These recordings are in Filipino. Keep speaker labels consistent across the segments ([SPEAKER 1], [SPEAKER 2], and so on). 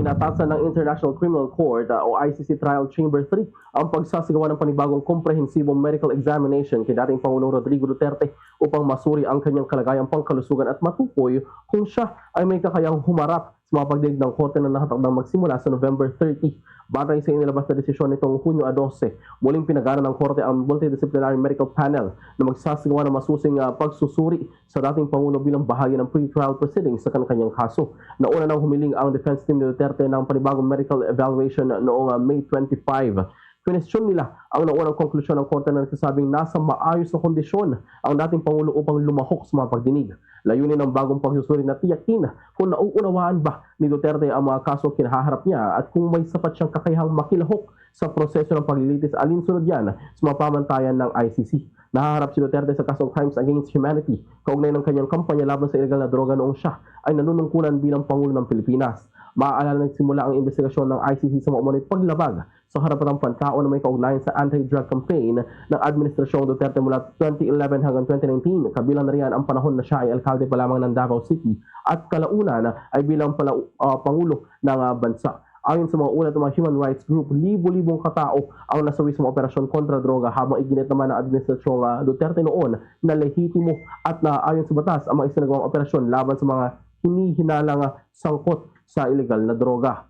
[SPEAKER 1] inatasan ng International Criminal Court o ICC Trial Chamber 3 ang pagsasagawa ng panibagong komprehensibong medical examination kay dating Pangulong Rodrigo Duterte upang masuri ang kanyang kalagayang pangkalusugan at matukoy kung siya ay may kakayang humarap sa mga pagdinig ng korte na nakatakdang magsimula sa November 30. Batay sa inilabas na desisyon nitong Hunyo 12, muling pinagana ng korte ang Multidisciplinary Medical Panel na magsasagawa ng masusing pagsusuri sa dating Pangulo bilang bahagi ng pre-trial proceedings sa kanyang kaso. Nauna nang humiling ang defense team ni Duterte ng panibagong medical evaluation noong May 25. Question nila ang naunang konklusyon ng korte na nagsasabing nasa maayos na kondisyon ang dating Pangulo upang lumahok sa mga pagdinig. Layunin ng bagong pagsusuri na tiyakin kung nauunawaan ba ni Duterte ang mga kaso kinaharap niya at kung may sapat siyang kakayahang makilahok sa proseso ng paglilitis alinsunod yan sa mga pamantayan ng ICC. Nahaharap si Duterte sa kasong Crimes Against Humanity kaugnay ng kanyang kampanya laban sa ilegal na droga noong siya ay nanunungkulan bilang Pangulo ng Pilipinas. Maaalala na nagsimula ang investigasyon ng ICC sa maumunit paglabag sa harapan ng pantao na may kaugnayan sa anti-drug campaign ng Administrasyong Duterte mula 2011 hanggang 2019. Kabilang na riyan ang panahon na siya ay alkalde pa lamang ng Davao City at kalaunan ay bilang Pangulo ng bansa. Ayon sa mga ulat ng mga human rights group, libo-libong katao ang nasawi sa mga operasyon kontra droga habang iginit naman ng Administrasyong Duterte noon na lehitimo at na ayon sa batas ang mga isinagawang operasyon laban sa mga hinihinalang sangkot sa ilegal na droga.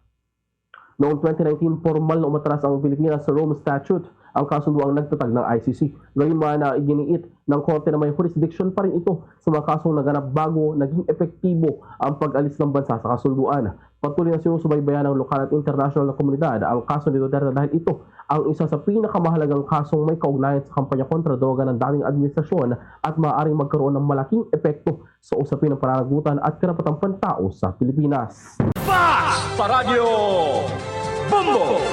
[SPEAKER 1] Noong 2019, formal na umatras ang Pilipinas sa Rome Statute, ang kasunduang nagtatag ng ICC. Gayunman na iginiit ng korte na may jurisdiction pa rin ito sa mga kasong naganap bago naging epektibo ang pag-alis ng bansa sa kasunduan. Patuloy na sinusubaybayan ng lokal at international na komunidad ang kaso ni Duterte dahil ito ang isa sa pinakamahalagang kasong may kaugnayan sa kampanya kontra droga ng dating administrasyon at maaaring magkaroon ng malaking epekto sa usapin ng pananagutan at karapatang pantao sa Pilipinas.
[SPEAKER 2] Sa Radyo Bombo!